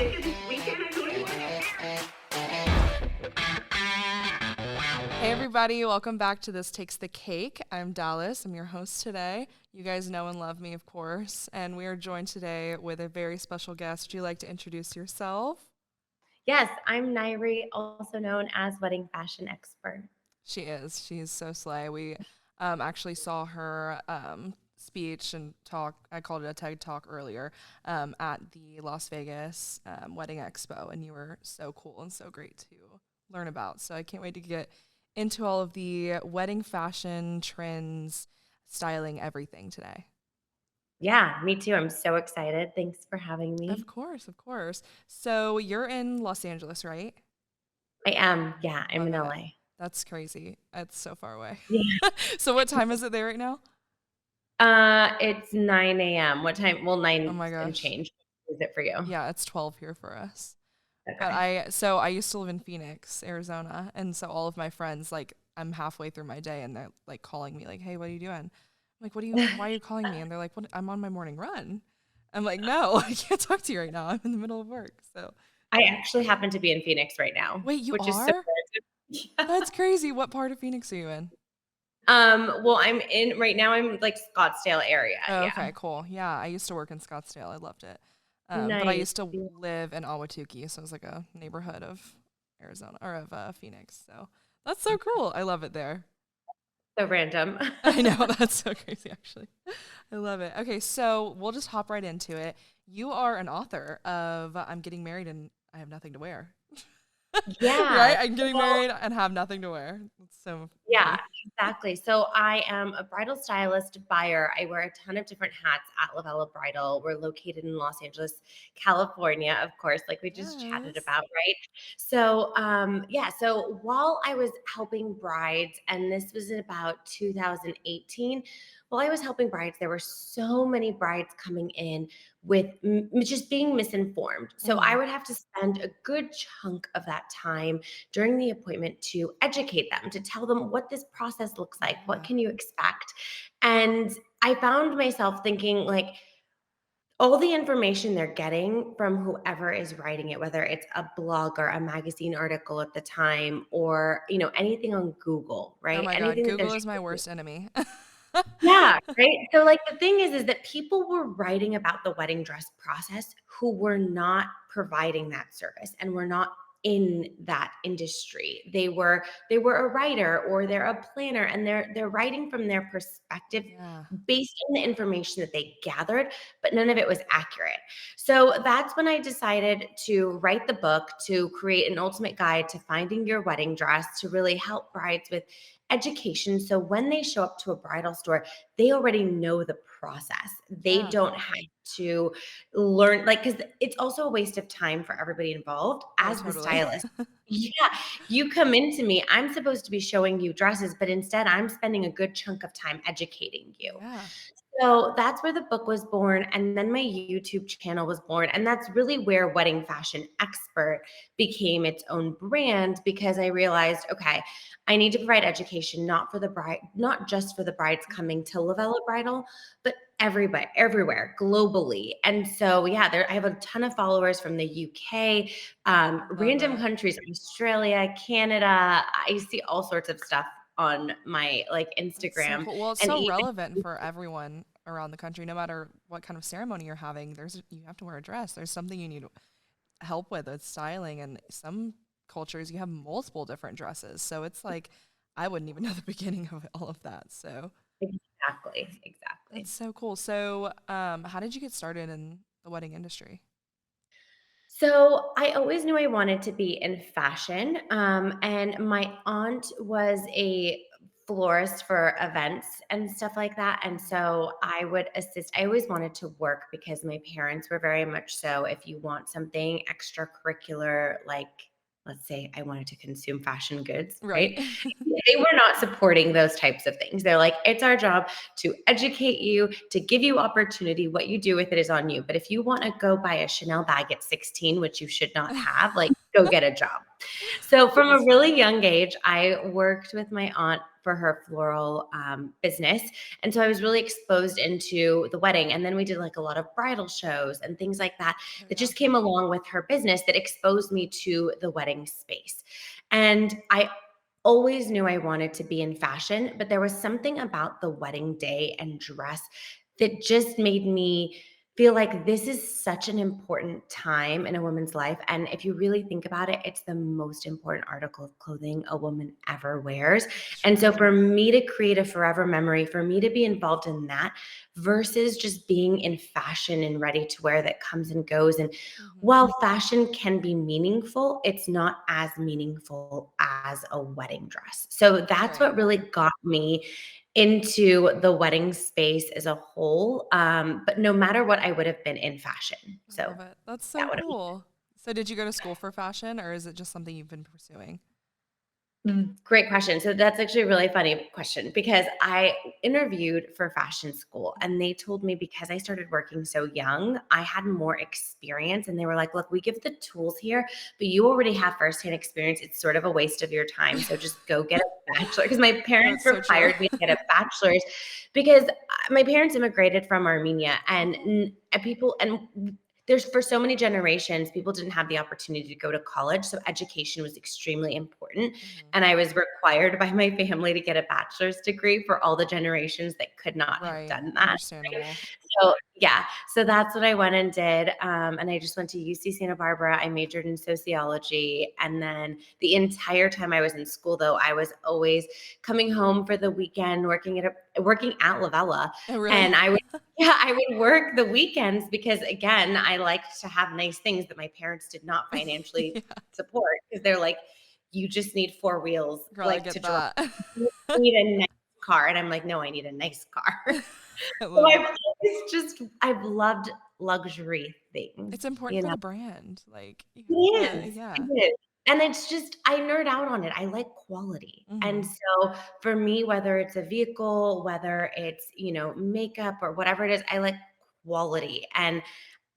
sick of this weekend. I don't even want to be here. Hey everybody, welcome back to This Takes the Cake. I'm Dallas, I'm your host today. You guys know and love me, of course, and we are joined today with a very special guest. Would you like to introduce yourself? Yes, I'm Nayri, also known as wedding fashion expert. She is. She's so slay. We actually saw her speech and talk. I called it a TED Talk earlier at the Las Vegas Wedding Expo, and you were so cool and so great to learn about. So I can't wait to get into all of the wedding fashion trends, styling, everything today. Yeah, me too. I'm so excited. Thanks for having me. Of course, of course. So you're in Los Angeles, right? I am. Yeah, I'm in Love it. LA. That's crazy. It's so far away. Yeah. So what time is it there right now? It's 9 a.m. What time? Well, Oh 9 my and gosh. change. Is it for you? Yeah, it's 12 here for us. But Okay. I used to live in Phoenix, Arizona, and so all of my friends, like, I'm halfway through my day and they're like calling me like, "Hey, what are you doing?" I'm like, why are you calling me?" And they're like, "What, I'm on my morning run." I'm like, "No, I can't talk to you right now. I'm in the middle of work." So I actually happen to be in Phoenix right now, wait, you which is so are? random. Yeah. That's crazy. What part of Phoenix are you in? Well, I'm in right now. I'm like Scottsdale area. Oh, Yeah. okay, cool. Yeah, I used to work in Scottsdale. I loved it. But I Nice. used to live in Ahwatukee, so it was like a neighborhood of Arizona or of Phoenix. So that's so cool. I love it there. So random. I know, that's so crazy, actually. I love it. Okay, so we'll just hop right into it. You are an author of I'm Getting Married and I Have Nothing to Wear. Yeah. Right? I'm getting married and have nothing to wear. That's so Yeah, funny. exactly. So I am a bridal stylist buyer. I wear a ton of different hats at Lavella Bridal. We're located in Los Angeles, California, of course, like we just chatted Yes. about, right? So yeah, so while I was helping brides, and this was in about 2018, while I was helping brides, there were so many brides coming in with just being misinformed. So I Mm-hmm. would have to spend a good chunk of that time during the appointment to educate them, to tell them what this process looks like, what Yeah. can you expect. And I found myself thinking, like, all the information they're getting from whoever is writing it, whether it's a blog or a magazine article at the time, or anything on Google, Oh right? my God, Anything that they're Google is my worst enemy. yeah, right? So, like, the thing is that people were writing about the wedding dress process who were not providing that service and were not in that industry. They were a writer or they're a planner, and they're writing from their perspective Yeah. based on the information that they gathered, but none of it was accurate. So that's when I decided to write the book, to create an ultimate guide to finding your wedding dress, to really help brides with education. So when they show up to a bridal store, they already know the process. They Yeah. don't have to learn, like, because it's also a waste of time for everybody involved Oh, as the totally. stylist. Yeah, you come into me, I'm supposed to be showing you dresses, but instead I'm spending a good chunk of time educating you. Yeah. So that's where the book was born. And then my YouTube channel was born. And that's really where Wedding Fashion Expert became its own brand, because I realized, okay, I need to provide education, not for the bride, not just for the brides coming to Lavella Bridal, but everybody, everywhere, globally. And so, yeah, I have a ton of followers from the UK, Love random it. countries, Australia, Canada. I see all sorts of stuff on my like That's so Instagram, cool. Well, it's and so even relevant for everyone around the country, no matter what kind of ceremony you're having. You have to wear a dress. There's something you need help with styling, and some cultures you have multiple different dresses. So it's like I wouldn't even know the beginning of all of that. So exactly. that's so cool. So, how did you get started in the wedding industry? So I always knew I wanted to be in fashion. And my aunt was a florist for events and stuff like that. And Mhm. so I would assist. I always wanted to work because my parents were very much so, if you want something extracurricular, like, let's say I wanted to consume fashion goods, Right. right? They were not supporting those types of things. They're like, it's our job to educate you, to give you opportunity. What you do with it is on you. But if you want to go buy a Chanel bag at 16, which you should not have, like, go get a job. So from a That's really funny. young age, I worked with my aunt for her floral business. And so I was really exposed into the wedding. And then we did like a lot of bridal shows and things like that Oh, that yeah. just came along with her business that exposed me to the wedding space. And I always knew I wanted to be in fashion, but there was something about the wedding day and dress that just made me feel like this is such an important time in a woman's life. And if you really think about it, it's the most important article of clothing a woman ever wears. It's And so true. for me to create a forever memory, for me to be involved in that versus just being in fashion and ready to wear that comes and goes. And Hmm. while fashion can be meaningful, it's not as meaningful as a wedding dress. So that's Right. what really got me into the wedding space as a whole. But no matter what, I would have been in fashion. I So love it. That's that so would have cool. So did you go to school for fashion or is it just something you've been pursuing? Great question. So that's actually a really funny question because I interviewed for fashion school and they told me because I started working so young, I had more experience. And they were like, look, we give the tools here, but you already have firsthand experience. It's sort of a waste of your time. So just go get a bachelor. Because my parents That's so true. required me to get a bachelor's because my parents immigrated from Armenia and Oh, people, and there's for so many generations, people didn't have the opportunity to go to college. So education was extremely important. hmm. And I was required by my family to get a bachelor's degree for all the generations that could not have Right. done that. Right? Understandable. So yeah, so that's what I went and did. And I just went to UC Santa Barbara. I majored in sociology. And then the entire time I was in school, though, I was always coming home for the weekend, working at Lavella. Oh, really? And I would yeah, I would work the weekends because again, I liked to have nice things that my parents did not financially Yeah. support because they're like, you just need four wheels Girl, I like to get drive. that. You need a nice car. And I'm like, no, I need a nice car. I So love it. I've loved luxury things, It's important you for know? the brand. Like, you have It to, is. yeah. It is. And it's just I nerd out on it. I like quality. And Hmm. so for me, whether it's a vehicle, whether it's, makeup or whatever it is, I like quality. And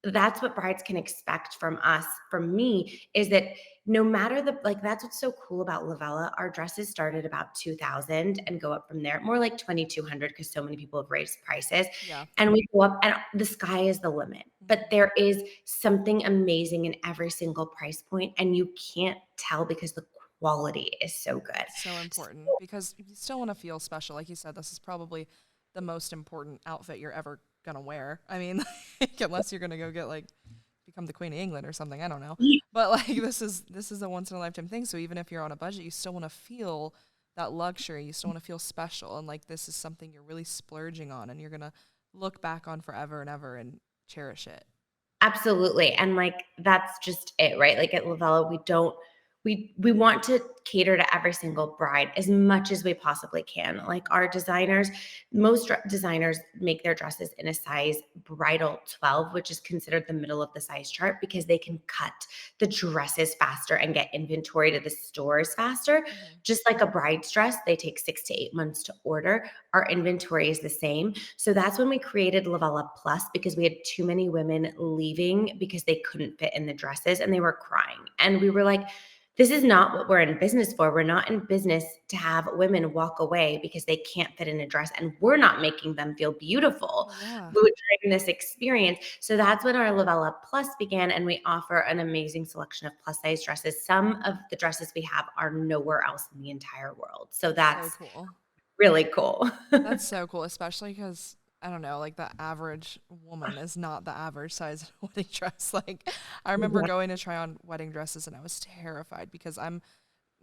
that's what brides can expect from us, from me, is that no matter that's what's so cool about Lavella. Our dresses start at about 2000 and go up from there, more like 2200 because so many people have raised prices. Yeah. And we go up and the sky is the limit. But Mhm. there is something amazing in every single price point, and you can't tell because the quality is so good. So important because you still want to feel special. Like you said, this is probably the most important outfit you're ever gonna wear. I mean, like, unless you're gonna go get like become the Queen of England or something, I don't know. But like this is a once in a lifetime thing. So even if you're on a budget, you still want to feel that luxury. You still want to feel special, and like this is something you're really splurging on, and you're gonna look back on forever and ever and cherish it. Absolutely. And like that's just it, right? Like at Lavella, we want to cater to every single bride as much as we possibly can. Like our designers, designers make their dresses in a size bridal 12, which is considered the middle of the size chart because they can cut the dresses faster and get inventory to the stores faster. Hmm. Just like a bride's dress, they take 6 to 8 months to order. Our inventory is the same. So that's when we created Lavella Plus because we had too many women leaving because they couldn't fit in the dresses and they were crying. And we were like, this is not what we're in business for. We're not in business to have women walk away because they can't fit in a dress, and we're not making them feel beautiful Yeah. during this experience. So that's when our Lavella Plus began, and we offer an amazing selection of plus size dresses. Some of the dresses we have are nowhere else in the entire world. So So that's cool. really cool. That's so cool, especially because I don't know, like the average woman is not the average size wedding dress. Like I remember Yeah. going to try on wedding dresses and I was terrified because I'm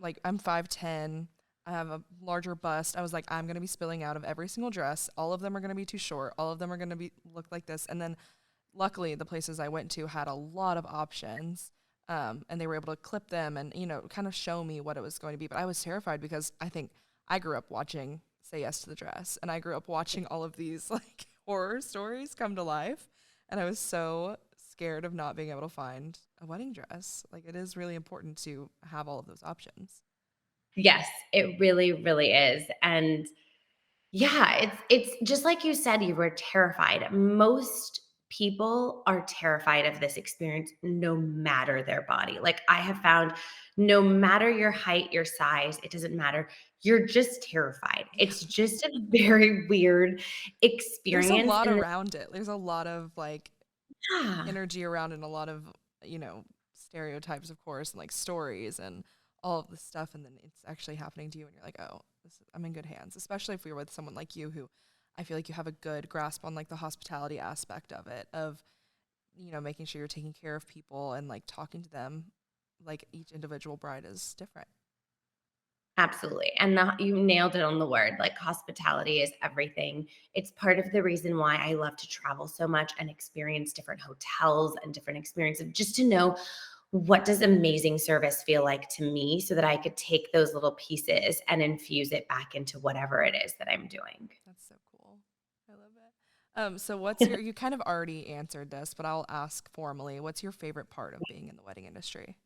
5'10". I have a larger bust. I was like, I'm gonna be spilling out of every single dress. All of them are gonna be too short. All of them are gonna be look like this. And then luckily the places I went to had a lot of options. And they were able to clip them and, kind of show me what it was going to be. But I was terrified because I think I grew up watching Say Yes to the Dress and I grew up watching all of these like horror stories come to life. And I was so scared of not being able to find a wedding dress. Like it is really important to have all of those options. Yes, it really, really is. And yeah, it's just like you said, you were terrified. Most people are terrified of this experience no matter their body. Like I have found no matter your height, your size, it doesn't matter. You're just terrified. Yeah. It's just a very weird There's a experience lot in the around it. There's a lot of like yeah. energy around and a lot of, you know, stereotypes, of course, and like stories and all of this stuff. And then it's actually happening to you, and you're like, oh, I'm in good hands, especially if we were with someone like you who I feel like you have a good grasp on like the hospitality aspect of it, of, you know, making sure you're taking care of people and like talking to them like each individual bride is different. Absolutely. And you nailed it on the word. Like hospitality is everything. It's part of the reason why I love to travel so much and experience different hotels and different experiences just to know what does amazing service feel like to me so that I could take those little pieces and infuse it back into whatever it is that I'm doing. That's so cool. I love it. So what's your, you kind of already answered this, but I'll ask formally, what's your favorite part of being in the wedding industry?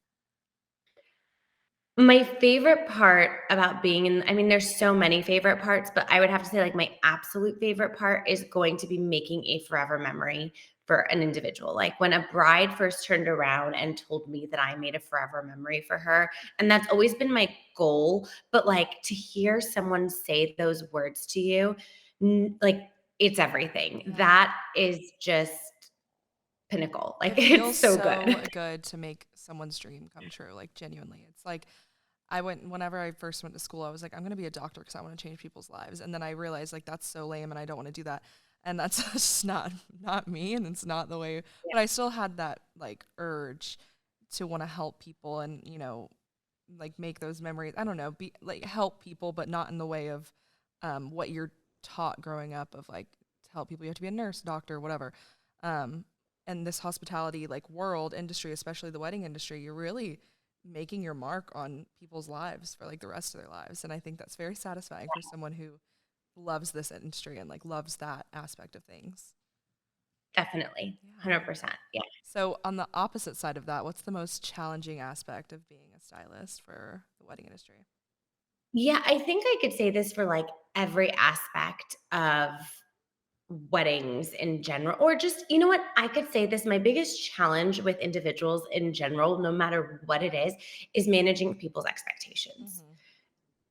My favorite part about being in I mean, there's so many favorite parts, but I would have to say, like, my absolute favorite part is going to be making a forever memory for an individual. Like, when a bride first turned around and told me that I made a forever memory for her, and that's always been my goal, but, like, to hear someone say those words to you, like, it's everything. Yeah. That is just pinnacle. Like, It feels it's so so good. good to make someone's dream come true, like genuinely. It's like whenever I first went to school, I was like, I'm going to be a doctor because I want to change people's lives. And then I realized like that's so lame and I don't want to do that. And that's just not me, and it's not the way, but I still had that like urge to want to help people and, you know, like make those memories. I don't know, be like help people, but not in the way of what you're taught growing up of like to help people you have to be a nurse, doctor, whatever. Um and this hospitality like world industry, especially the wedding industry, you're really making your mark on people's lives for like the rest of their lives. And I think that's very satisfying for someone who loves this industry and like loves that aspect of things. Definitely. Yeah. 100%. Yeah. So on the opposite side of that, what's the most challenging aspect of being a stylist for the wedding industry? Yeah, I think I could say this for like every aspect of weddings in general, or just, you know what? I could say this my biggest challenge with individuals in general, no matter what it is managing people's expectations Mm-hmm.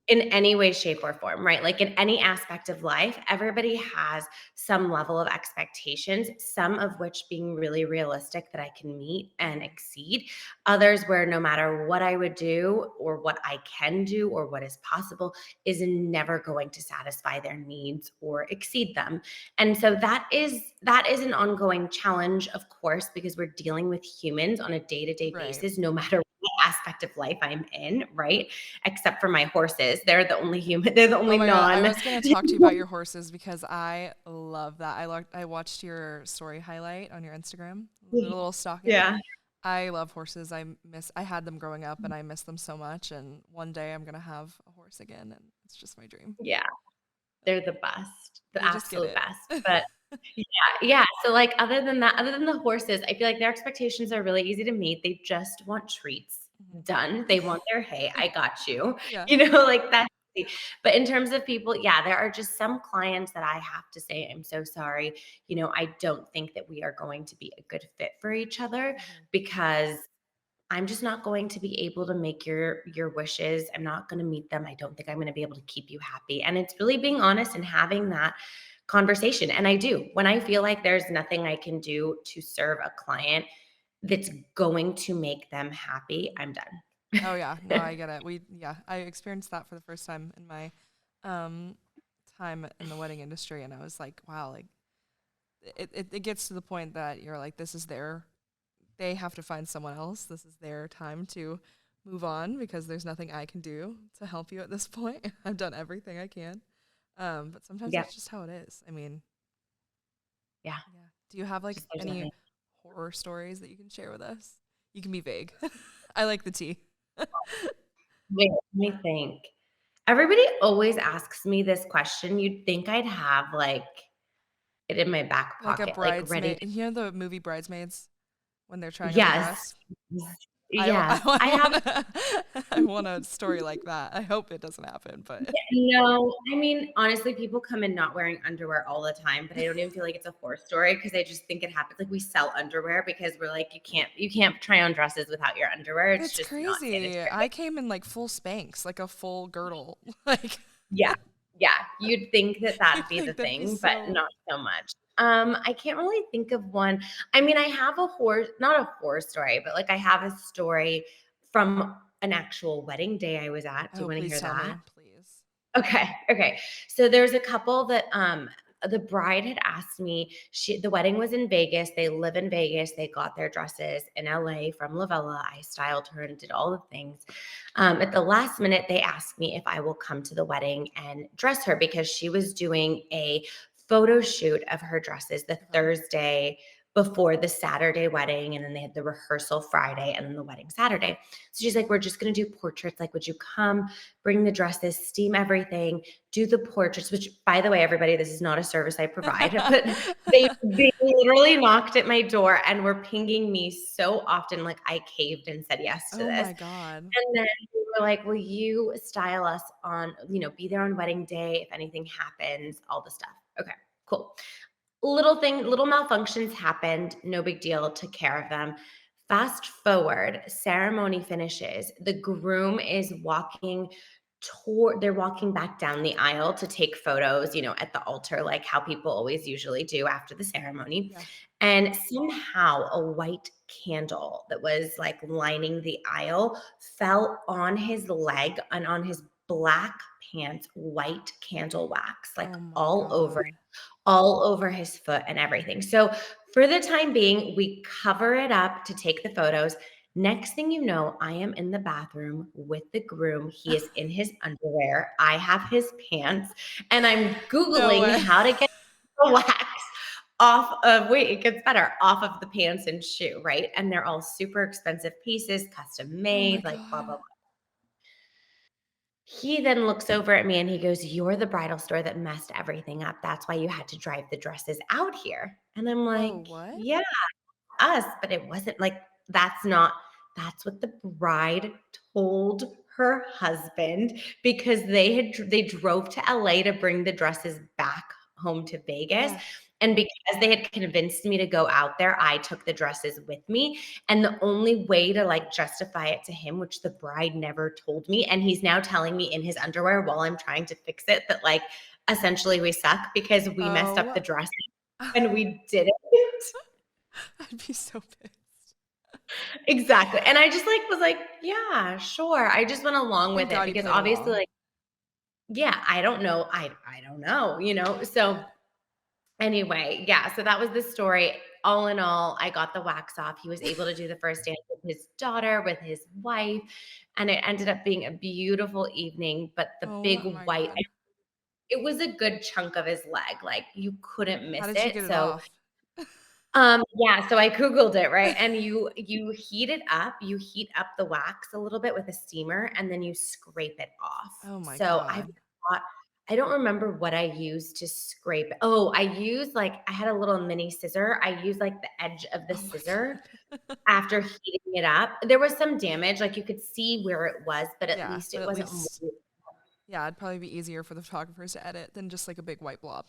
in any way, shape, or form, right? Like in any aspect of life, everybody has some level of expectations, some of which being really realistic that I can meet and exceed, others where no matter what I would do or what I can do or what is possible is never going to satisfy their needs or exceed them. And so that is an ongoing challenge, of course, because we're dealing with humans on a day-to-day Right. basis, no matter what aspect of life I'm in, right? Except for my horses. They're the only human, they're the Oh only my God. I non. was going to talk to you about your horses because I love that. I watched your story highlight on your Instagram, a little stalking. Yeah. I love horses. I had them growing up and I miss them so much. And one day I'm going to have a horse again. And it's just my dream. Yeah. They're the best, the They just get absolute it. best. But yeah, yeah. So like other than that, other than the horses, I feel like their expectations are really easy to meet. They just want treats Mhm. done. They want their, hey, I got you. Yeah. You know, like that's easy. But in terms of people, yeah, there are just some clients that I have to say, I'm so sorry. You know, I don't think that we are going to be a good fit for each other Mhm. because I'm just not going to be able to make your wishes. I'm not going to meet them. I don't think I'm going to be able to keep you happy. And it's really being honest and having that conversation. And I do. When I feel like there's nothing I can do to serve a client that's going to make them happy, I'm done. Oh yeah. No, I get it. I experienced that for the first time in my um time in the wedding industry, and I was like, wow, like it gets to the point that you're like, they have to find someone else. This is their time to move on because there's nothing I can do to help you at this point. I've done everything I can. But sometimes Yep. that's just how it is. I mean, Yeah. yeah. Do you have like Just there's any nothing. horror stories that you can share with us? You can be vague. I like the tea. Wait, let me think. Everybody always asks me this question. You'd think I'd have like it in my back Like a pocket, like ready bridesmaid. to You know the movie Bridesmaids when they're trying on the yes. dress? Yeah, I have. I want a story like that. I hope it doesn't happen, but No, I mean, honestly, people come in not wearing underwear all the time, but I don't even feel like it's a horror story because I just think it happens. Like we sell underwear because we're like, you can't try on dresses without your underwear. It's it's just not crazy. sanitary. I came in like full Spanx, like a full girdle. Like Yeah, yeah. You'd think that that'd be the like that'd be thing, but so. not so much. I can't really think of one. I mean, I have a horror, not a horror story, but like I have a story from an actual wedding day I was at. Do you Oh, want to please hear tell that? me, please. Okay, okay. So there's a couple that the bride had asked me, the wedding was in Vegas. They live in Vegas. They got their dresses in LA from Lavella. I styled her and did all the things. At the last minute, they asked me if I will come to the wedding and dress her because she was doing a photo shoot of her dresses the Okay. Thursday before the Saturday wedding. And then they had the rehearsal Friday and then the wedding Saturday. So she's like, we're just going to do portraits. Like, would you come, bring the dresses, steam everything, do the portraits, which by the way, everybody, this is not a service I provide, but they literally knocked at my door and were pinging me so often. Like I caved and said yes to Oh this. my God. And then we were like, will you style us on, be there on wedding day if anything happens, all the stuff. Okay, cool. Little malfunctions happened, no big deal, took care of them. Fast forward, ceremony finishes. The groom is walking they're walking back down the aisle to take photos, at the altar, like how people always usually do after the ceremony. Yeah. And somehow a white candle that was like lining the aisle fell on his leg and on his black pants, white candle wax, like Oh my all God. over his foot and everything. So for the time being, we cover it up to take the photos. Next thing you know, I am in the bathroom with the groom. He is in his underwear. I have his pants, and I'm No Googling way. how to get the wax it gets better, off of the pants and shoe, right? And they're all super expensive pieces, custom Oh my made, like blah, blah, God. blah. He then looks over at me and he goes, "You're the bridal store that messed everything up. That's why you had to drive the dresses out here." And I'm Whoa, like, what? "Yeah, us," but it wasn't like that's what the bride told her husband because they drove to LA to bring the dresses back home to Vegas. Yeah. And because they had convinced me to go out there, I took the dresses with me. And the only way to like justify it to him, which the bride never told me, and he's now telling me in his underwear while I'm trying to fix it, that like essentially we suck because we messed up Oh, the dresses and we didn't. I'd be so pissed. Exactly. And I just like was like, yeah, sure. I just went along Thank with it God you because played obviously along. like, yeah, I don't know. I don't know, So Yeah. anyway, yeah, so that was the story. All in all, I got the wax off. He was able to do the first dance with his daughter, with his wife, and it ended up being a beautiful evening. But the big Oh my white, God. it was a good chunk of his leg. Like you couldn't How miss did you it. get it So off? yeah, so I Googled it, right? And you heat it up, you heat up the wax a little bit with a steamer, and then you scrape it off. Oh my So God. I don't remember what I used to scrape it. Oh, I had a little mini scissor. I used like the edge of the Oh my scissor God. after heating it up. There was some damage, like you could see where it was, but at Yeah, least but it at wasn't. least, yeah, it'd probably be easier for the photographers to edit than just like a big white blob.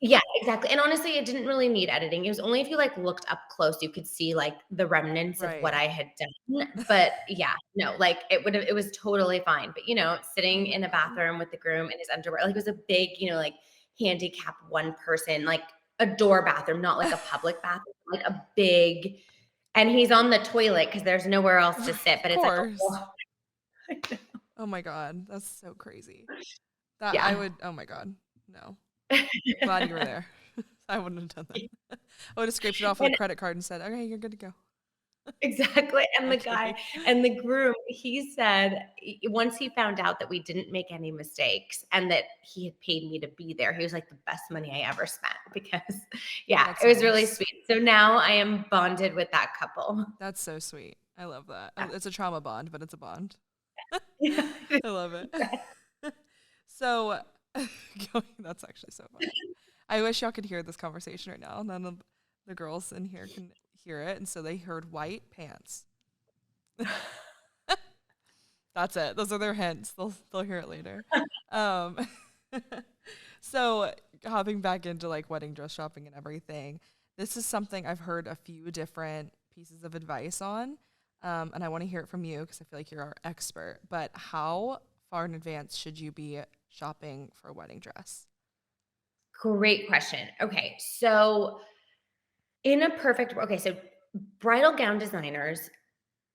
Yeah, exactly, and honestly, it didn't really need editing. It was only if you, like, looked up close, you could see, like, the remnants of what Right. I had done, but yeah, no, like, it was totally fine, but, Oh sitting my in a God. bathroom with the groom in his underwear, like, it was a big, like, handicap one person, like, a door bathroom, not like a public bathroom, like a big and he's on the toilet because there's nowhere else to Right, sit, of but it's like a course. whole Oh my God. That's so crazy. That I Yeah. would, oh my God. No. Glad you were there. I wouldn't have done that. I would have scraped it off with a And credit card and said, okay, you're good to go. exactly, and the guy Actually. and the groom, he said once he found out that we didn't make any mistakes and that he had paid me to be there, he was like, "The best money I ever spent," because yeah, That's it was really nice. sweet. So now I am bonded with that couple. That's so sweet. I love that. Yeah. It's a trauma bond, but it's a bond. Yeah. I love it. So, that's actually so funny. I wish y'all could hear this conversation right now. None of the girls in here can hear it, and so they heard white pants. That's it. Those are their hints. They'll hear it later. Um, so hopping back into like wedding dress shopping and everything, this is something I've heard a few different pieces of advice on, and I want to hear it from you because I feel like you're our expert. But how far in advance should you be shopping for a wedding dress? Great question. Okay, so so bridal gown designers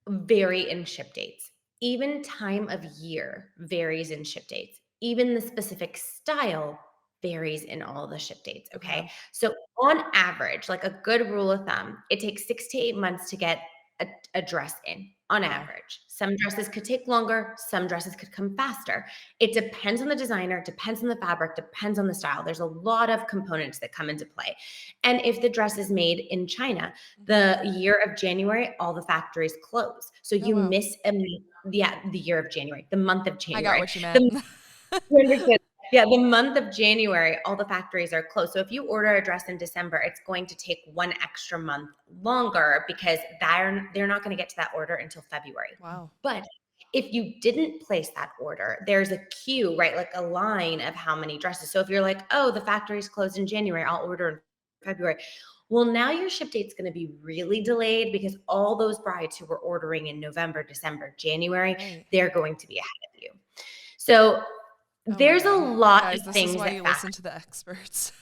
vary in ship dates. Even time of year varies in ship dates. Even the specific style varies in all the ship dates. Okay. Okay. So, on average, like a good rule of thumb, it takes 6 to 8 months to get a dress in on Wow. average. Some dresses could take longer, some dresses could come faster. It depends on the designer, depends on the fabric, depends on the style. There's a lot of components that come into play. And if the dress is made in China, the year of January, all the factories close. So Oh you wow. miss the year of January, the month of I got January. what you meant. The You understand? Yeah, the month of January, all the factories are closed. So if you order a dress in December, it's going to take one extra month longer because they're not going to get to that order until February. Wow. But if you didn't place that order, there's a queue, right? Like a line of how many dresses. So if you're like, oh, the factory's closed in January, I'll order in February. Well, now your ship date's going to be really delayed because all those brides who were ordering in November, December, January, Right. they're going to be ahead of you. So Oh my there's a God. lot Guys, of this is things why that you factor. listen to the experts.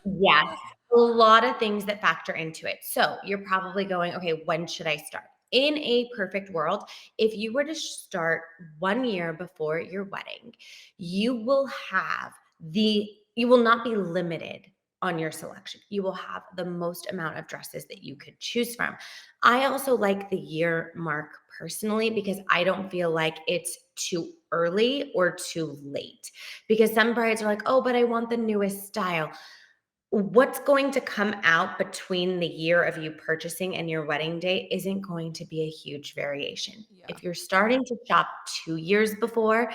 Yes, a lot of things that factor into it. So you're probably going, okay, when should I start? In a perfect world, if you were to start 1 year before your wedding, you will you will not be limited on your selection. You will have the most amount of dresses that you could choose from. I also like the year mark personally because I don't feel like it's too early or too late. Because some brides are like, oh, but I want the newest style. What's going to come out between the year of you purchasing and your wedding date isn't going to be a huge variation. Yeah. If you're starting to shop 2 years before,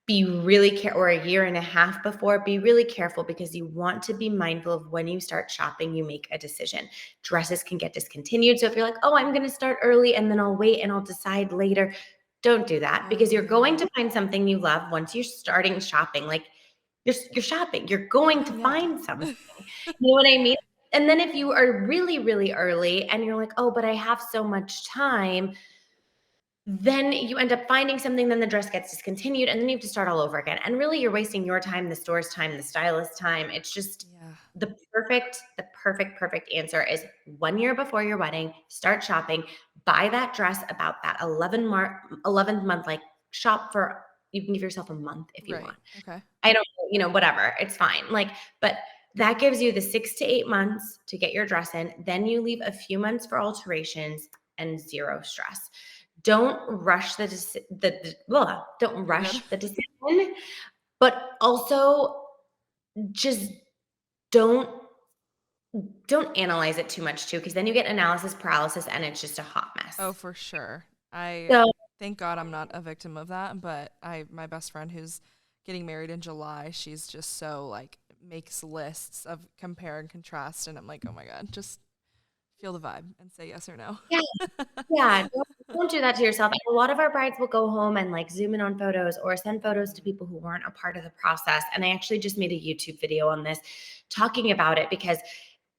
be really careful, or a year and a half before, be really careful because you want to be mindful of when you start shopping, you make a decision. Dresses can get discontinued. So if you're like, oh, I'm going to start early and then I'll wait and I'll decide later, don't do that because you're going to find something you love once you're starting shopping. Like you're shopping, you're going to Yeah. find something. You know what I mean? And then if you are really, really early and you're like, oh, but I have so much time, then you end up finding something, then the dress gets discontinued, and then you have to start all over again. And really, you're wasting your time, the store's time, the stylist's time. It's just Yeah. the perfect answer is 1 year before your wedding, start shopping, buy that dress about that 11th month, like shop for, you can give yourself a month if you Right. want. Okay. I don't, whatever, it's fine. Like, but that gives you the 6 to 8 months to get your dress in. Then you leave a few months for alterations and zero stress. Don't rush don't You're good. rush the decision, but also just don't analyze it too much too, because then you get analysis paralysis and it's just a hot mess. Oh, for sure. I So thank God I'm not a victim of that, but my best friend who's getting married in July, she's just so like makes lists of compare and contrast and I'm like, "Oh my God, just feel the vibe and say yes or no." yeah, yeah, don't do that to yourself. And a lot of our brides will go home and like zoom in on photos or send photos to people who weren't a part of the process. And I actually just made a YouTube video on this talking about it because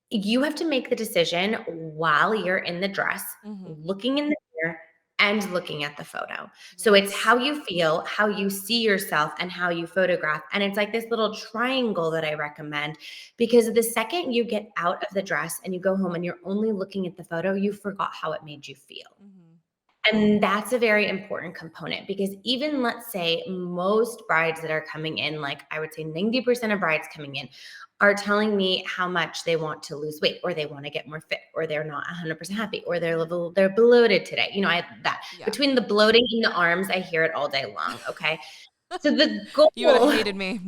you have to make the decision while you're in the dress, Mhm. looking in the mirror and looking at the photo. So it's Yes. how you feel, how you see yourself, and how you photograph. And it's like this little triangle that I recommend because the second you get out of the dress and you go home and you're only looking at the photo, you forgot how it made you feel. Mhm. And that's a very important component because even let's say most brides that are coming in, like I would say 90% of brides coming in are telling me how much they want to lose weight or they want to get more fit or they're not 100% happy or they're bloated today. That Yeah. between the bloating in the arms, I hear it all day long. Okay. So the You would have goal, hated me.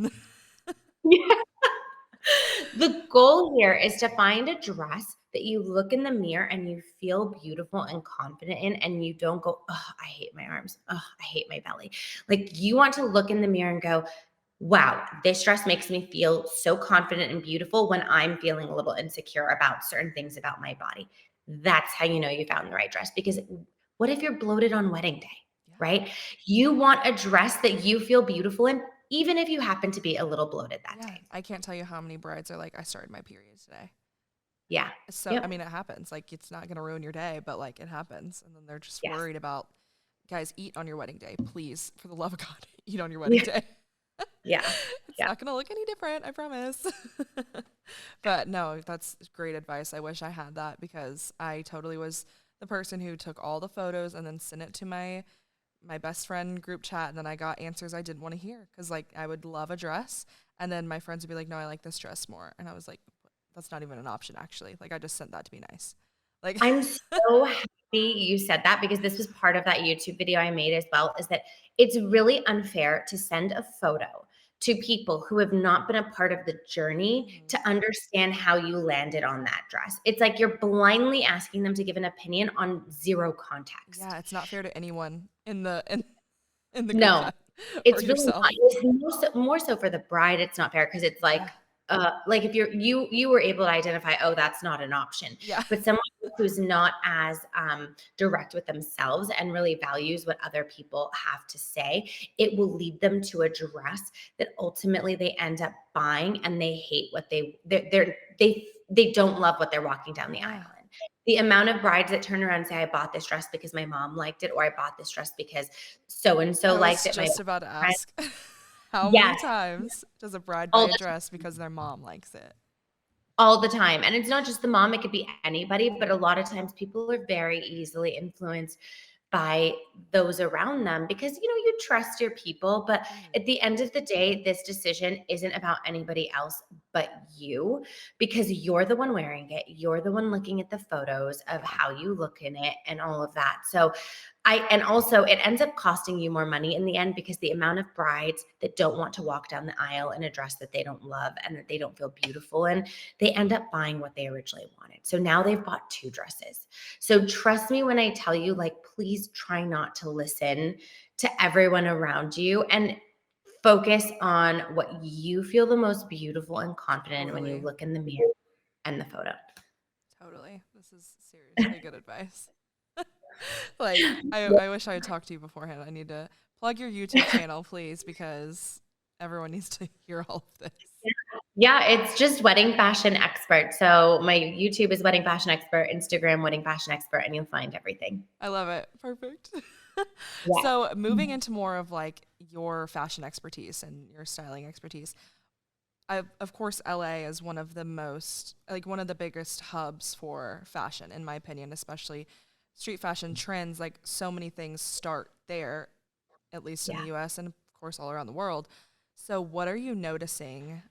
the goal here is to find a dress that you look in the mirror and you feel beautiful and confident in, and you don't go, oh, I hate my arms. Oh, I hate my belly. Like you want to look in the mirror and go, wow, this dress makes me feel so confident and beautiful when I'm feeling a little insecure about certain things about my body. That's how you know you found the right dress because What if you're bloated on wedding day, Yeah. right? You want a dress that you feel beautiful in, even if you happen to be a little bloated that Yeah. day. I can't tell you how many brides are like, I started my period today. Yeah. So, I Yep. mean, it happens. Like, it's not going to ruin your day, but like, it happens. And then they're just Yes. worried about, guys, eat on your wedding day. Please, for the love of God, eat on your wedding Yeah. day. Yeah. It's Yeah. not going to look any different, I promise. But no, that's great advice. I wish I had that because I totally was the person who took all the photos and then sent it to my best friend group chat, and then I got answers I didn't want to hear because like I would love a dress, and then my friends would be like, no, I like this dress more, and I was like, that's not even an option actually. Like I just sent that to be nice. Like I'm so happy you said that because this was part of that YouTube video I made as well, is that it's really unfair to send a photo to people who have not been a part of the journey to understand how you landed on that dress. It's like you're blindly asking them to give an opinion on zero context. yeah, it's not fair to anyone in the group No, chat or it's really not. yourself. It's more so for the bride, it's not fair because it's Yeah. like if you were able to identify, oh, that's not an option. Yeah. But someone who's not as direct with themselves and really values what other people have to say, it will lead them to a dress that ultimately they end up buying and they hate what they don't love what they're walking down the aisle Yeah. in. The amount of brides that turn around and say, I bought this dress because my mom liked it, or I bought this dress because so and so I liked was it. My just about to friend, ask, how many yes, times does a bride buy all a the dress because their mom likes it? all the time. And it's not just the mom, it could be anybody, but a lot of times people are very easily influenced by those around them because you trust your people, but at the end of the day this decision isn't about anybody else but you, because you're the one wearing it, you're the one looking at the photos of Yeah. how you look in it and all of that. So and also it ends up costing you more money in the end because the amount of brides that don't want to walk down the aisle in a dress that they don't love and that they don't feel beautiful in, they end up buying what they originally wanted. So now they've bought two dresses. So trust me when I tell you, like, please try not to listen to everyone around you and focus on what you feel the most beautiful and confident in when you Totally. look in the mirror and the photo. Totally. This is seriously good advice. Like, I wish I had talked to you beforehand. I need to plug your YouTube channel, please, because everyone needs to hear all of this. Yeah, it's just wedding fashion expert. So my YouTube is wedding fashion expert, Instagram wedding fashion expert, and you'll find everything. I love it. Perfect. Yeah. So, moving into more of like your fashion expertise and your styling expertise, of course, LA is one of the most, like, one of the biggest hubs for fashion, in my opinion, especially street fashion trends. Like, so many things start there, at least in Yeah. the US and, of course, all around the world. So, what are you noticing,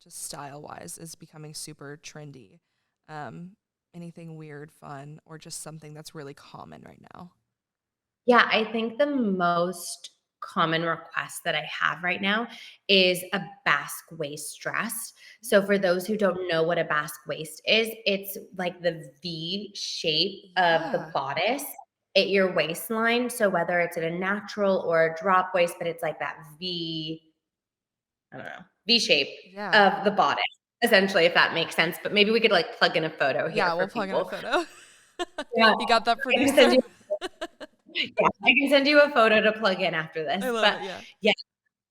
just style wise, is becoming super trendy? Um, Anything weird, fun, or just something that's really common right now? Yeah, I think the most common request that I have right now is a basque waist dress. So for those who don't know what a basque waist is, it's like the V shape of the Yeah. bodice at your waistline. So whether it's at a natural or a drop waist, but it's like that I don't know, V shape Yeah. of the bodice, essentially, if that makes sense. But maybe we could like plug in a photo here Yeah, for we'll plug in a people. photo. Yeah, You got that, I can send producer? you. Yeah, I can send you a photo to plug in after this. I love But it, yeah. yeah,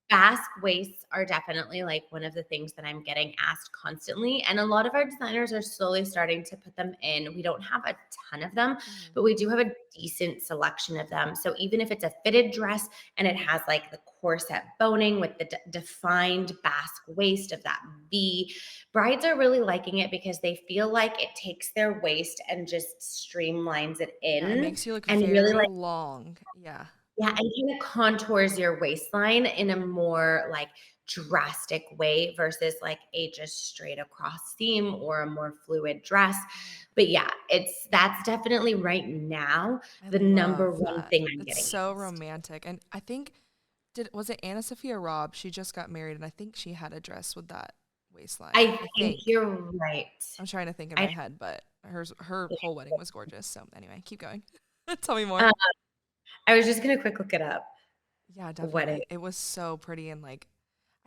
basque waists are definitely like one of the things that I'm getting asked constantly. And a lot of our designers are slowly starting to put them in. We don't have a ton of them, Mhm. but we do have a decent selection of them. So even if it's a fitted dress and it has like the corset boning with the defined basque waist of that V, brides are really liking it because they feel like it takes their waist and just streamlines it Yeah, it in makes you look and really very like, long. Yeah. yeah, and kind of contours your waistline in a more like drastic way versus like a just straight across seam or a more fluid dress. But yeah, that's definitely right now I the number love one that. thing I'm It's getting so asked. romantic. And I think, was it Anna Sophia Robb? She just got married, and I think she had a dress with that waistline. I I think think. you're right. I'm trying to think in I my head, but her whole wedding was gorgeous. So anyway, keep going. Tell me more. uh, I was just gonna quick look it up. Yeah, Wedding. definitely. It was so pretty, and like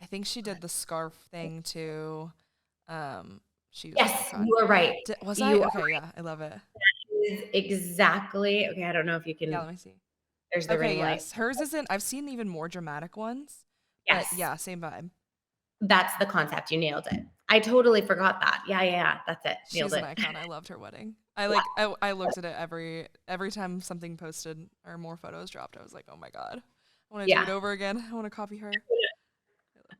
I think she did the scarf thing too. Um, she was Yes, iconic. you are right. Was I? You Okay, yeah, I love it. is exactly okay, I don't know if you Yeah, can let me see. there's the Okay, ring light. yes. Hers isn't I've seen even more dramatic ones, but Yes, yeah, same vibe. that's the concept, you nailed it. I totally forgot that. Yeah, yeah, yeah, that's it, nailed She's an it. icon. I loved her wedding. Yeah. I looked at it every time something posted or more photos dropped. I was like, "Oh my god. I want to do Yeah. it over again. I want to copy her."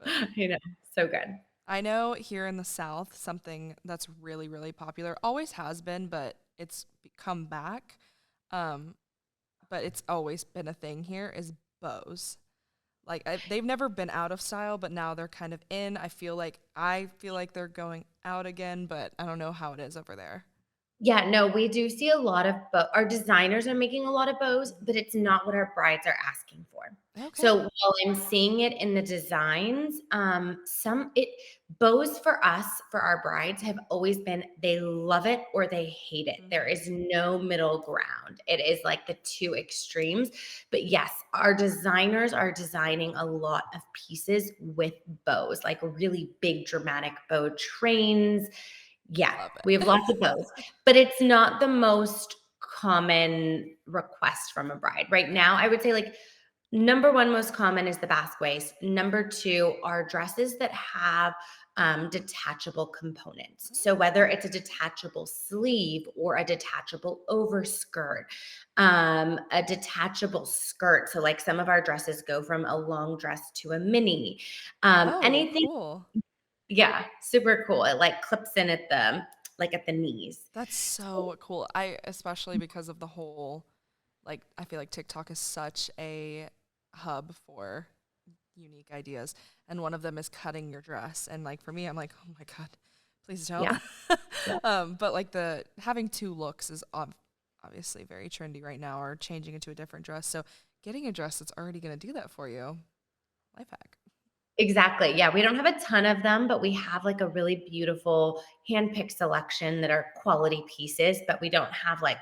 I love it. I know, so good. I know here in the South, something that's really, really popular, always has been, but it's come back. Um, but it's always been a thing here is bows. Like they've never been out of style, but now they're kind of in. I feel like they're going out again, but I don't know how it is over there. Yeah, no, we do see a lot of our designers are making a lot of bows, but it's not what our brides are asking for. Okay. So while I'm seeing it in the designs, some it bows for us, for our brides, have always been they love it or they hate it. There Mhm. is no middle ground. It is like the two extremes. But yes, our designers are designing a lot of pieces with bows, like really big dramatic bow trains. Yeah, Love we have it. lots of those, but it's not the most common request from a bride. Right now, I would say like number one most common is the basque waist. Number two are dresses that have detachable components. So whether it's a detachable sleeve or a detachable overskirt, a detachable skirt. So like some of our dresses go from a long dress to a mini. Oh, Anything cool. yeah, super cool. It like clips in at the knees. That's so cool. I especially because of the whole I feel like TikTok is such a hub for unique ideas, and one of them is cutting your dress. And like for me, I'm like, oh my god, please don't. Yeah. Yeah. But like the having two looks is obviously very trendy right now, or changing into a different dress. So getting a dress that's already going to do that for you, life hack. Exactly. Yeah, we don't have a ton of them, but we have like a really beautiful hand-picked selection that are quality pieces, but we don't have like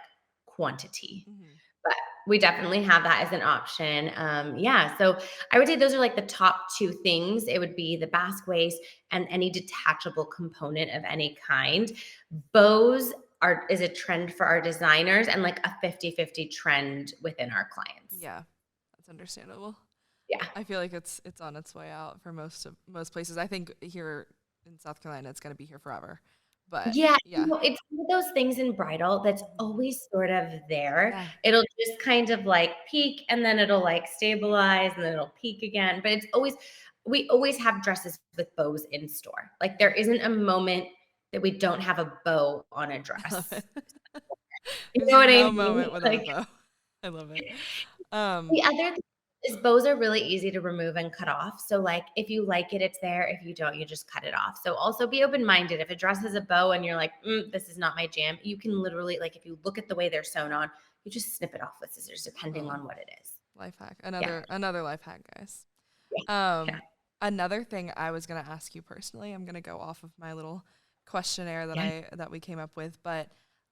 quantity. Hmm. But we definitely have that as an option. Yeah, so I would say those are like the top two things. It would be the basque waist and any detachable component of any kind. Bows is a trend for our designers and like a 50-50 trend within our clients. Yeah, that's understandable. Yeah. I feel like it's on its way out for most places. I think here in South Carolina, it's going to be here forever. But Yeah, yeah. it's one of those things in bridal that's Mhm. always sort of there. Yeah. It'll just kind of like peak and then it'll like stabilize and then it'll peak again. But we always have dresses with bows in store. Like there isn't a moment that we don't have a bow on a I love dress. it. You There's know what I no mean? moment without a Like bow. I love it. the other thing is bows are really easy to remove and cut off. So like if you like it, it's there. If you don't, you just cut it off. So also be open-minded. If a dress has a bow and you're like, this is not my jam, you can literally like if you look at the way they're sewn on, you just snip it off with scissors, depending Oh, on what it is. life hack. Yeah. Another life hack, guys. Yeah. Yeah. Um, Another thing I was gonna ask you personally, I'm gonna go off of my little questionnaire Yeah. that we came up with, but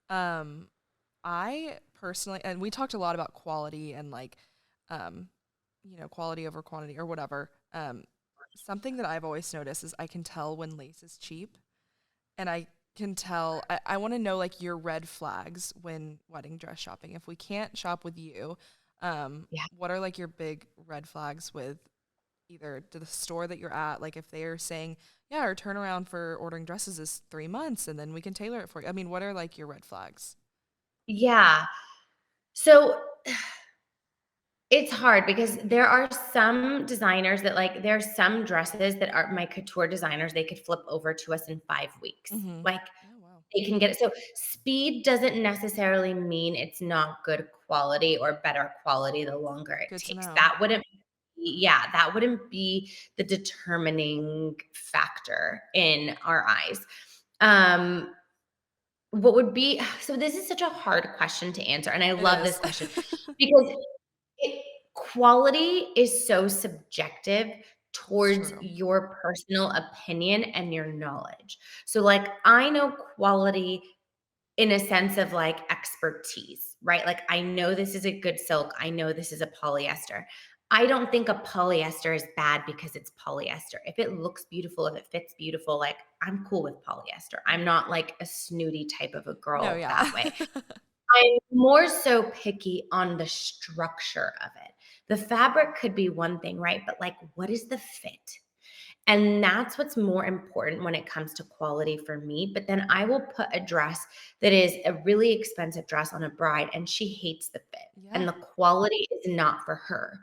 um, I personally, and we talked a lot about quality and um, quality over quantity or whatever. Something that I've always noticed is I can tell when lace is cheap, and I can tell. I want to know like your red flags when wedding dress shopping. If we can't shop with you, Yeah. what are like your big red flags with either to the store that you're at? Like if they're saying, yeah, our turnaround for ordering dresses is 3 months, and then we can tailor it for you. I mean, what are like your red flags? Yeah. So it's hard because there are some designers that like there are some dresses that are my couture designers, they could flip over to us in 5 weeks. Mm-hmm. Like Oh wow. they can get it. So speed doesn't necessarily mean it's not good quality or better quality the longer it Good to takes. know. That wouldn't be the determining factor in our eyes. Um, what would be so this is such a hard question to answer, and I It love this is. question because quality is so subjective It's towards true. your personal opinion and your knowledge. So, like, I know quality in a sense of like expertise, right? Like, I know this is a good silk. I know this is a polyester. I don't think a polyester is bad because it's polyester. If it looks beautiful, if it fits beautiful, like I'm cool with polyester. I'm not like a snooty type of a No, girl yeah. that way. I'm more so picky on the structure of it. The fabric could be one thing, right? But like, what is the fit? And that's what's more important when it comes to quality for me. But then I will put a dress that is a really expensive dress on a bride and she hates the fit Yeah. and the quality is not for her.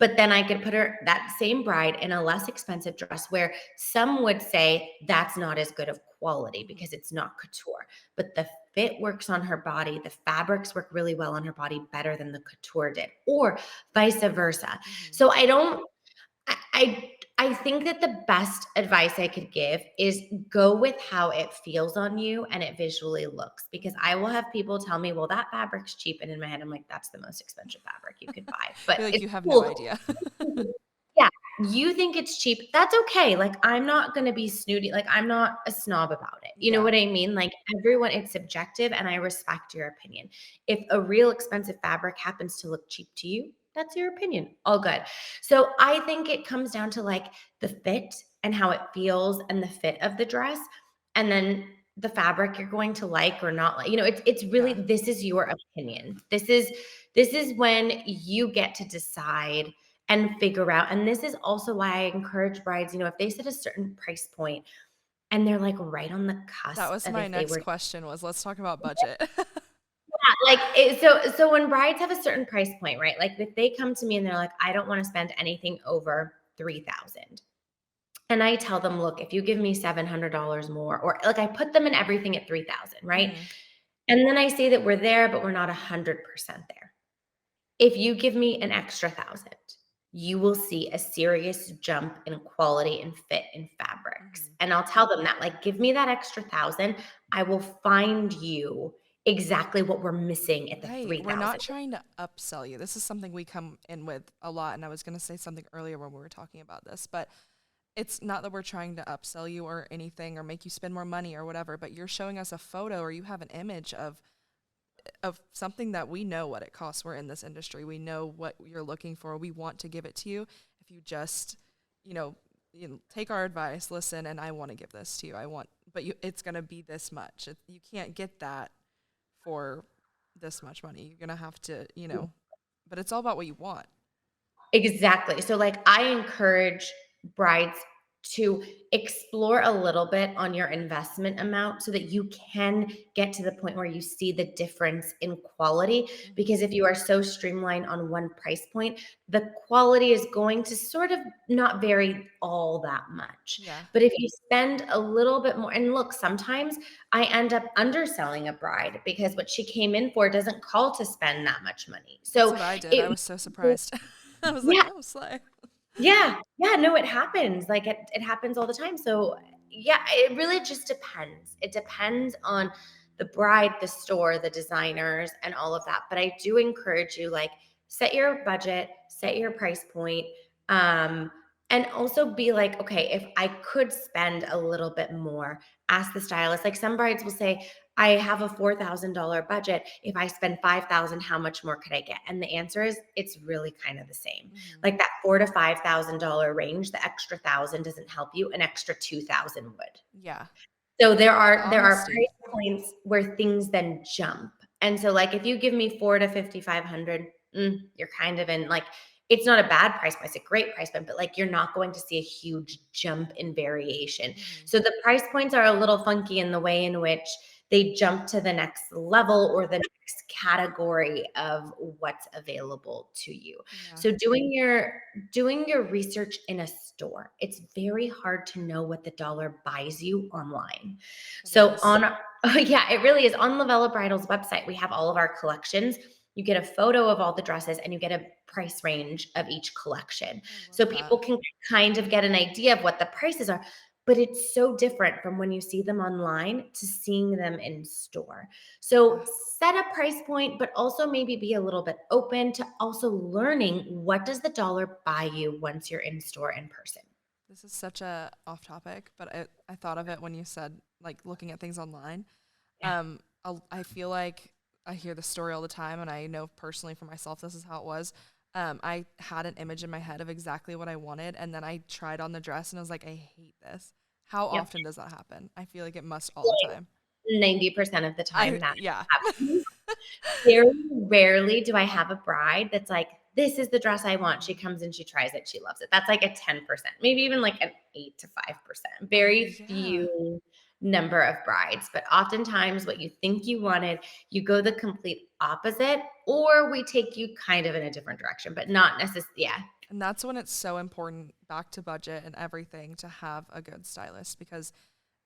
But then I could put her, that same bride, in a less expensive dress where some would say that's not as good of quality because it's not couture. But the fit works on her body. The fabrics work really well on her body, better than the couture did, or vice versa. Mm-hmm. So I think that the best advice I could give is go with how it feels on you and it visually looks, because I will have people tell me, well, that fabric's cheap. And in my head, I'm like, that's the most expensive fabric you could buy. But Feel like it's you have no cool. idea. Yeah. You think it's cheap. That's okay. Like, I'm not going to be snooty. Like, I'm not a snob about it. You know Yeah. what I mean? Like, everyone, it's subjective and I respect your opinion. If a real expensive fabric happens to look cheap to you, that's your opinion. All good. So I think it comes down to like the fit and how it feels and the fit of the dress. And then the fabric you're going to like or not like. It's really, Yeah. this is your opinion. This is when you get to decide and figure out. And this is also why I encourage brides, if they set a certain price point and they're like right on the That cusp was of my if they next were, question was, let's talk about budget. like so when brides have a certain price point, right? Like if they come to me and they're like, I don't want to spend anything over 3,000. And I tell them, look, if you give me $700 more, or like I put them in everything at 3,000, right? Mhm. And then I say that we're there, but we're not 100% there. If you give me an extra 1,000, you will see a serious jump in quality and fit in fabrics. Mhm. And I'll tell them that, like, give me that extra 1,000. I will find you exactly what we're missing at the Right. We're 3,000. not trying to upsell you. This is something we come in with a lot. And I was going to say something earlier when we were talking about this, but it's not that we're trying to upsell you or anything or make you spend more money or whatever, but you're showing us a photo or you have an image of something that we know what it costs. We're in this industry. We know what you're looking for. We want to give it to you. If you just, you know, take our advice, listen, and I want to give this to you. It's going to be this much. You can't get that for this much money. You're going to have to, but it's all about what you want. Exactly. So, like, I encourage brides to explore a little bit on your investment amount so that you can get to the point where you see the difference in quality. Because if you are so streamlined on one price point, the quality is going to sort of not vary all that much. Yeah. But if you spend a little bit more, and look, sometimes I end up underselling a bride because what she came in for doesn't call to spend that much money. That's So, what I did. I it, was so surprised. I was like, yeah, oh, slay. yeah. Yeah, no, it happens. Like it happens all the time. So, yeah, it really just depends. It depends on the bride, the store, the designers, and all of that. But I do encourage you, like, set your budget, set your price point, and also be like, okay, if I could spend a little bit more, ask the stylist. Like some brides will say, I have a $4,000 budget. If I spend 5,000, how much more could I get? And the answer is, it's really kind of the same. Mhm. Like that $4,000 to $5,000 range, the extra 1,000 doesn't help you. An extra 2,000 would. Yeah. So there The are honesty. price points where things then jump. And so, like, if you give me 4 to 5,500, you're kind of in, like, it's not a bad price point, it's a great price point, but like you're not going to see a huge jump in variation. Mhm. So the price points are a little funky in the way in which they jump to the next level or the next category of what's available to you. Yeah. So doing your research in a store, it's very hard to know what the dollar buys you online. It So is. oh yeah, it really is. On Lavella Bridal's website, we have all of our collections. You get a photo of all the dresses and you get a price range of each collection. I love So that. people can kind of get an idea of what the prices are, but it's so different from when you see them online to seeing them in store. So Yeah. set a price point, but also maybe be a little bit open to also learning, what does the dollar buy you once you're in store in person. This is such a off topic, but I thought of it when you said like looking at things online. Yeah. I feel like I hear the story all the time, and I know personally for myself this is how it was. I had an image in my head of exactly what I wanted, and then I tried on the dress, and I was like, I hate this. How Yep. often does that happen? I feel like it must all the time. 90% of the time I that yeah. happens. Very rarely do I have a bride that's like, this is the dress I want. She comes and she tries it. She loves it. That's like a 10%, maybe even like an 8 to 5%. Oh, Very yeah. few number of brides. But oftentimes, what you think you wanted, you go the complete opposite, or we take you kind of in a different direction, but not necessarily. Yeah. And that's when it's so important, back to budget and everything, to have a good stylist, because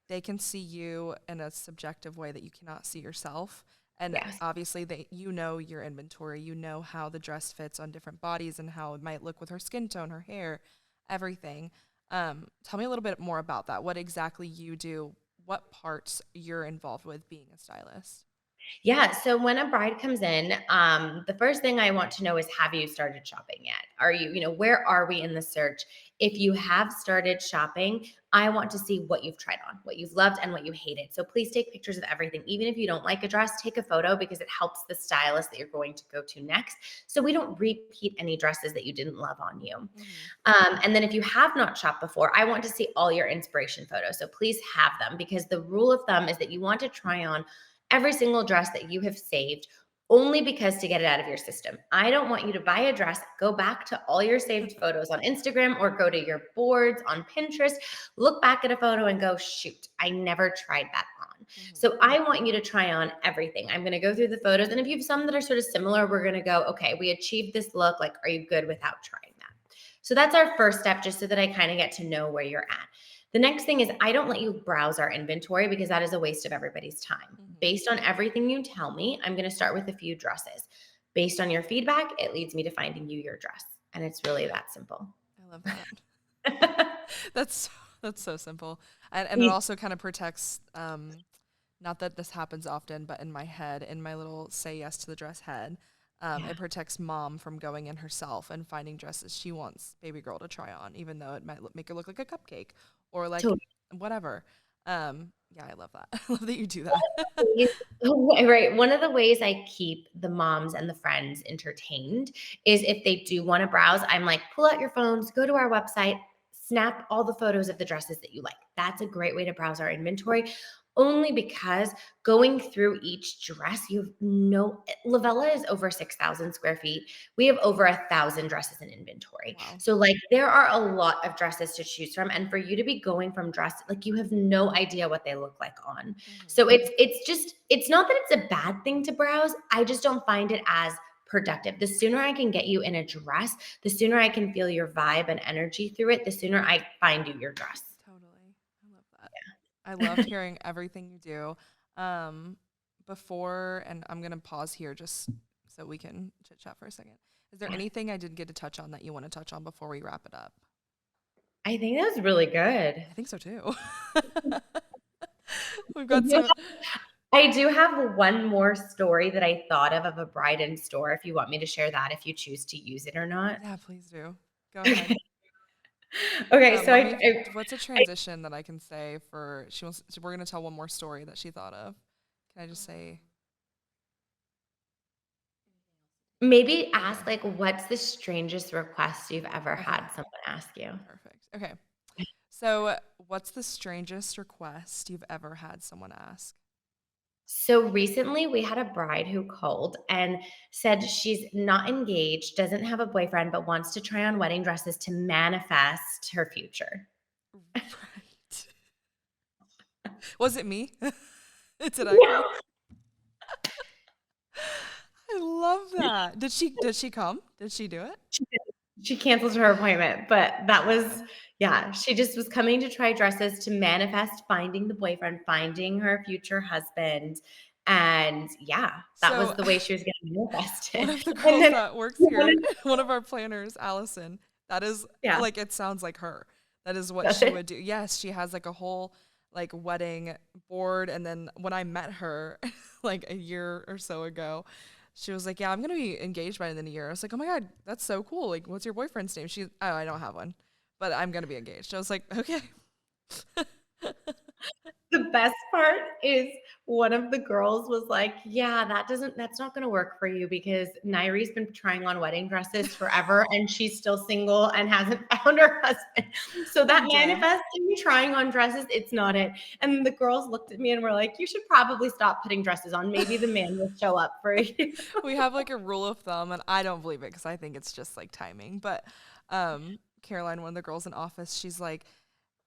they can see you in a subjective way that you cannot see yourself. And Yes. obviously you know your inventory, you know how the dress fits on different bodies and how it might look with her skin tone, her hair, everything. Tell me a little bit more about that. What exactly you do, what parts you're involved with being a stylist. Yeah. So when a bride comes in, the first thing I want to know is, have you started shopping yet? Are you, where are we in the search? If you have started shopping, I want to see what you've tried on, what you've loved and what you hated. So please take pictures of everything. Even if you don't like a dress, take a photo, because it helps the stylist that you're going to go to next. So we don't repeat any dresses that you didn't love on you. Mm-hmm. And then if you have not shopped before, I want to see all your inspiration photos. So please have them, because the rule of thumb is that you want to try on every single dress that you have saved, only because to get it out of your system. I don't want you to buy a dress, go back to all your saved photos on Instagram or go to your boards on Pinterest, look back at a photo and go, shoot, I never tried that on. Mm-hmm. So I want you to try on everything. I'm going to go through the photos. And if you have some that are sort of similar, we're going to go, okay, we achieved this look. Like, are you good without trying that? So that's our first step, just so that I kind of get to know where you're at. The next thing is, I don't let you browse our inventory, because that is a waste of everybody's time. Mm-hmm. Based on everything you tell me, I'm going to start with a few dresses. Based on your feedback, it leads me to finding you your dress. And it's really that simple. I love that. that's that's so simple. And it also kind of protects, not that this happens often, but in my head, in my little say yes to the dress head, it protects mom from going in herself and finding dresses she wants baby girl to try on, even though it might make her look like a cupcake or like Totally. whatever. Yeah, I love that. I love that you do that. Right. One of the ways I keep the moms and the friends entertained is, if they do want to browse, I'm like, pull out your phones, go to our website, snap all the photos of the dresses that you like. That's a great way to browse our inventory. Only because going through each dress, Lavella is over 6,000 square feet. We have over 1,000 dresses in inventory. Wow. So like, there are a lot of dresses to choose from. And for you to be going from dress, like, you have no idea what they look like on. Mm-hmm. So it's not that it's a bad thing to browse. I just don't find it as productive. The sooner I can get you in a dress, the sooner I can feel your vibe and energy through it, the sooner I find you your dress. Totally. I love that. I loved hearing everything you do. Before, and I'm going to pause here just so we can chit chat for a second. Is there anything I didn't get to touch on that you want to touch on before we wrap it up? I think that was really good. I think so too. We've got some. I do have one more story that I thought of a bride in store, if you want me to share that, if you choose to use it or not. Yeah, please do. Go ahead. Okay, so what's a transition that I can say for we're gonna tell one more story that she thought of. Can I just say maybe ask, like, what's the strangest request you've ever had someone ask you? Perfect. Okay. So what's the strangest request you've ever had someone ask? So recently we had a bride who called and said she's not engaged, doesn't have a boyfriend, but wants to try on wedding dresses to manifest her future. Right. Was it me? Did I Yeah. call? I love that. Did she come? Did she do it? She canceled her appointment, but that was, yeah, she just was coming to try dresses to manifest finding the boyfriend, finding her future husband. And yeah, that was So the way she was getting manifested. one of the And girls then, that works here, one of our planners, Allison, that is yeah, like, it sounds like her. That is what that's she it. would do. Yes, she has like a whole like wedding board. And then when I met her like a year or so ago, she was like, yeah, I'm going to be engaged by the end of the year. I was like, oh my God, that's so cool. Like, what's your boyfriend's name? Oh, I don't have one, but I'm going to be engaged. I was like, okay. The best part is one of the girls was like, "Yeah, that's not gonna work for you because Nayri's been trying on wedding dresses forever and she's still single and hasn't found her husband. So that I'm dead. manifesting trying on dresses, it's not it." And the girls looked at me and were like, "You should probably stop putting dresses on. Maybe the man will show up for you." We have like a rule of thumb, and I don't believe it because I think it's just like timing. But Caroline, one of the girls in office, she's like,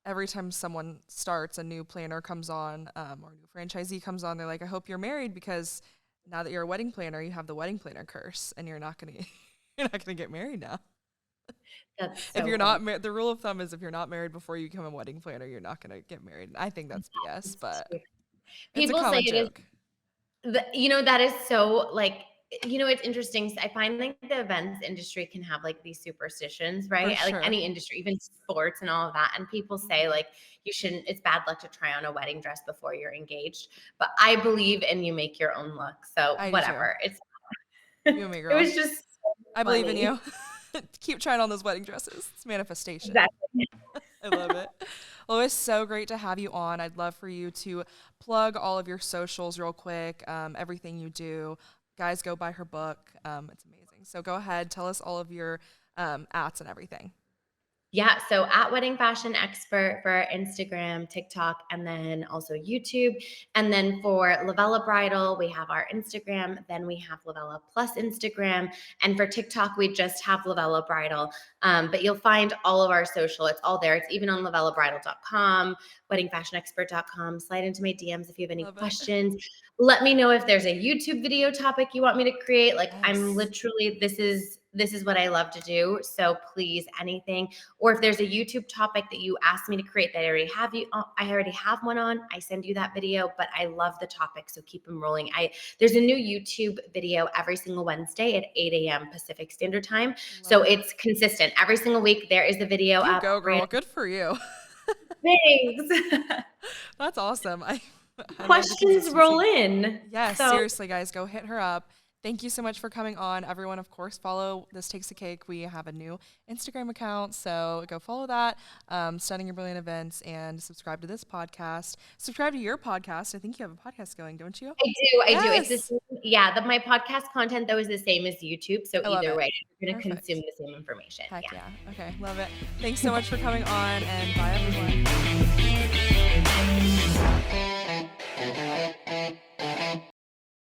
every time someone starts, a new planner comes on, or a new franchisee comes on, they're like, I hope you're married because now that you're a wedding planner, you have the wedding planner curse, and you're not gonna you're not gonna get married now. That's If so you're funny. not the rule of thumb is if you're not married before you become a wedding planner, you're not gonna get married. And I think that's BS, but it's a People say common it is joke. that is so like, it's interesting. I find like the events industry can have like these superstitions, For right? Like sure. any industry, even sports and all of that. And people say like you shouldn't, it's bad luck to try on a wedding dress before you're engaged. But I believe in you make your own look. So I do too. whatever. You and me, It girl. was just so I believe in funny. you. Keep trying on those wedding dresses. It's manifestation. Exactly. I love it. Well, it was so great to have you on. I'd love for you to plug all of your socials real quick, everything you do. Guys, go buy her book. It's amazing. So go ahead, tell us all of your ats and everything. Yeah, so at Wedding Fashion Expert for Instagram, TikTok, and then also YouTube. And then for Lavella Bridal, we have our Instagram, then we have Lavella Plus Instagram. And for TikTok, we just have Lavella Bridal. But you'll find all of our social. It's all there. It's even on lavellabridal.com, weddingfashionexpert.com. Slide into my DMs if you have any Love it. questions. Let me know if there's a YouTube video topic you want me to create. Like I'm Yes. literally, this is what I love to do. So please, anything. Or if there's a YouTube topic that you asked me to create that I already have one on, I send you that video, but I love the topic. So keep them rolling. There's a new YouTube video every single Wednesday at 8 a.m. Pacific Standard Time. Love So it. it's consistent. Every single week there is a video You up. go, girl. Good for you. Thanks. That's awesome. I love the Questions roll consistency. in. Yes, So seriously, guys, go hit her up. Thank you so much for coming on. Everyone, of course, follow This Takes a Cake. We have a new Instagram account, so go follow that. Stunning and Brilliant Events, and subscribe to this podcast. Subscribe to your podcast. I think you have a podcast going, don't you? I do. It's the Yes. same. Yeah, my podcast content though is the same as YouTube. So I love either it. way, you're gonna consume Perfect. the same information. Heck Yeah. yeah. Okay, love it. Thanks so much for coming on, and bye, everyone.